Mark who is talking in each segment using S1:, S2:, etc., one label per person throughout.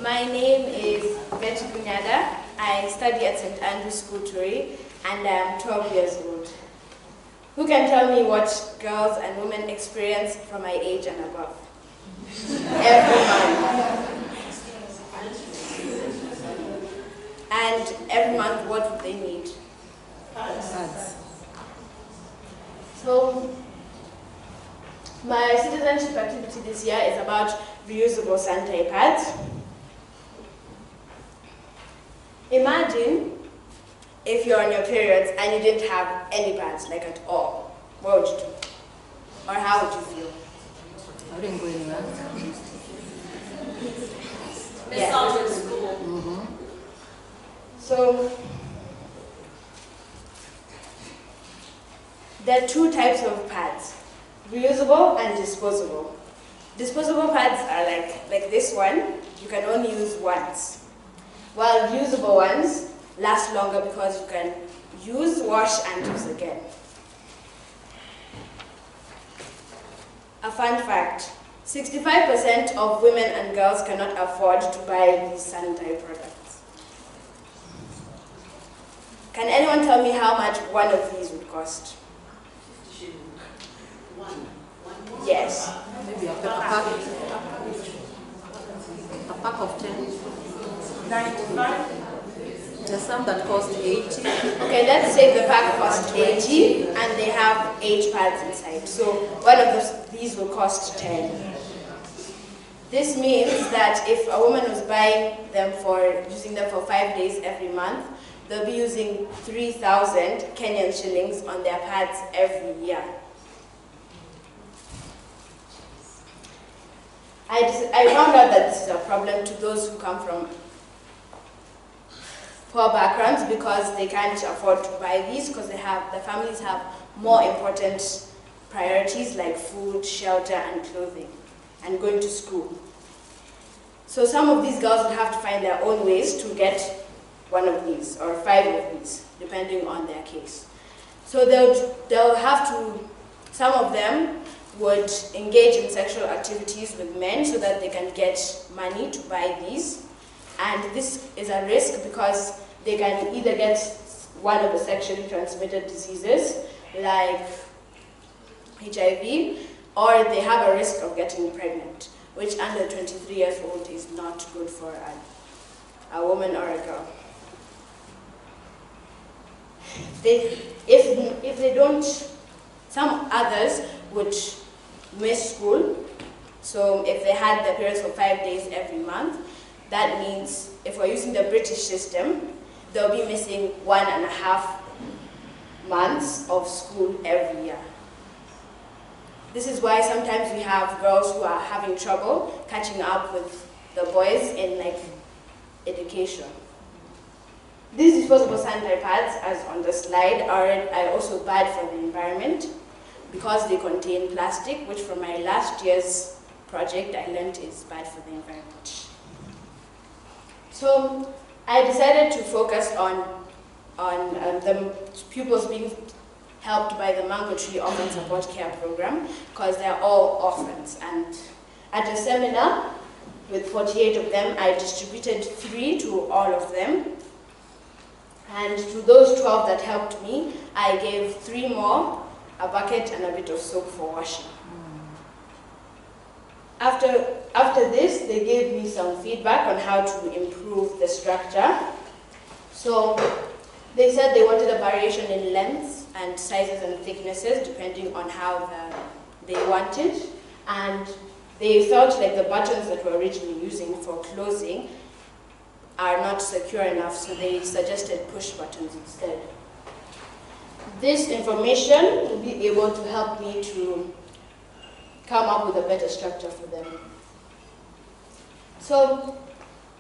S1: My name is Kunyada. I study at St. Andrew's School, Turi, and I am 12 years old. Who can tell me what girls and women experience from my age and above? Every month. And every month, what would they need?
S2: Pads.
S1: So, my citizenship activity this year is about reusable sanitary pads. Imagine if you're on your periods and you didn't have any pads, like at all. What would you do? Or how would you feel?
S2: I wouldn't go anywhere.
S3: Miss out in school.
S1: So, there are two types of pads, reusable and disposable. Disposable pads are like this one, you can only use once. While reusable ones last longer because you can use, wash, and use again. A fun fact, 65% of women and girls cannot afford to buy these sanitary products. Can anyone tell me how much one of these would cost? Yes.
S2: Maybe a pack of 10.
S3: 95.
S2: There's some that cost 80.
S1: Okay, let's say the pack costs 80 and they have 8 pads inside. So one of these will cost 10. This means that if a woman was buying them using them for 5 days every month, they'll be using 3,000 Kenyan shillings on their pads every year. I found out that this is a problem to those who come from poor backgrounds because they can't afford to buy these because the families have more important priorities like food, shelter, and clothing, and going to school. So some of these girls would have to find their own ways to get one of these or 5 of these, depending on their case. So they'll have to, some of them would engage in sexual activities with men so that they can get money to buy these. And this is a risk because they can either get one of the sexually transmitted diseases like HIV, or they have a risk of getting pregnant, which under 23 years old is not good for a woman or a girl. If they don't, some others would miss school. So if they had their periods for 5 days every month, that means if we're using the British system, they'll be missing 1.5 months of school every year. This is why sometimes we have girls who are having trouble catching up with the boys in education. These disposable sanitary pads, as on the slide, are also bad for the environment because they contain plastic, which from my last year's project I learned is bad for the environment. So I decided to focus on the pupils being helped by the Mango Tree Orphan Support Care Program because they're all orphans. And at a seminar with 48 of them, I distributed 3 to all of them. And to those 12 that helped me, I gave 3 more, a bucket and a bit of soap for washing. After this, they gave me some feedback on how to improve the structure. So they said they wanted a variation in lengths and sizes and thicknesses depending on how they wanted. And they felt like the buttons that we're originally using for closing are not secure enough, so they suggested push buttons instead. This information will be able to help me to come up with a better structure for them. So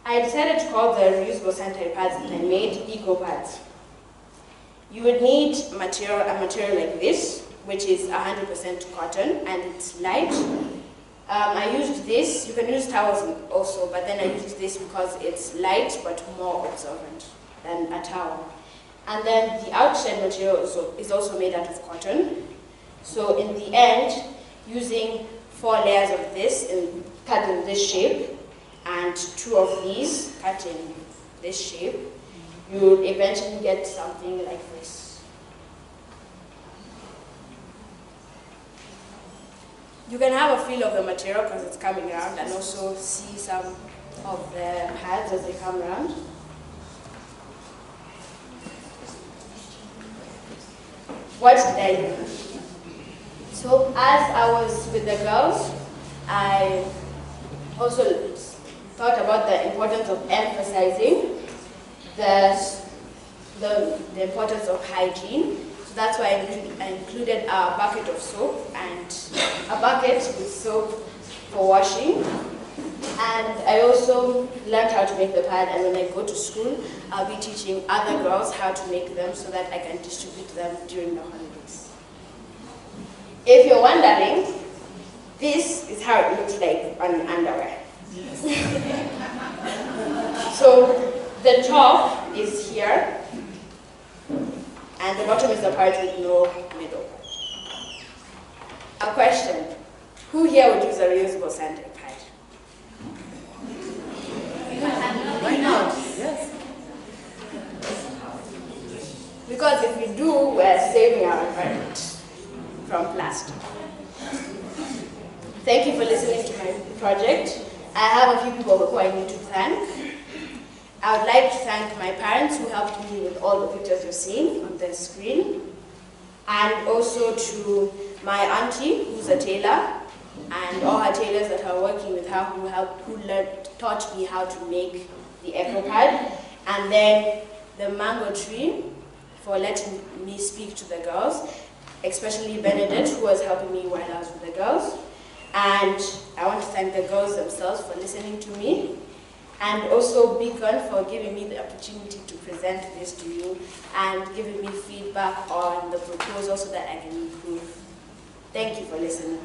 S1: I decided to call the reusable sanitary pads that I made eco pads. You would need a material like this, which is 100% cotton, and it's light. I used this, you can use towels also, but then I used this because it's light but more absorbent than a towel. And then the outside material is also made out of cotton. So in the end, using 4 layers of this cut in this shape and 2 of these cut in this shape, you'll eventually get something like this. You can have a feel of the material because it's coming around, and also see some of the pads as they come around. What did I do? So as I was with the girls, I also thought about the importance of emphasizing the importance of hygiene. So that's why I included a bucket of soap and a bucket with soap for washing. And I also learned how to make the pad, and when I go to school, I'll be teaching other girls how to make them so that I can distribute them during the holidays. If you're wondering, this is how it looks like on underwear. So the top is here, and the bottom is the part with no middle. A question: who here would use a reusable sanitary pad?
S2: Why not? Yes.
S1: Because if we do, we're saving our environment from plastic. Thank you for listening to my project. I have a few people who I need to thank. I would like to thank my parents who helped me with all the pictures you're seeing on the screen, and also to my auntie, who's a tailor, and all her tailors that are working with her who taught me how to make the EcoPad, and then the mango tree for letting me speak to the girls, especially Benedict, who was helping me while I was with the girls. And I want to thank the girls themselves for listening to me, and also Beacon for giving me the opportunity to present this to you and giving me feedback on the proposal so that I can improve. Thank you for listening.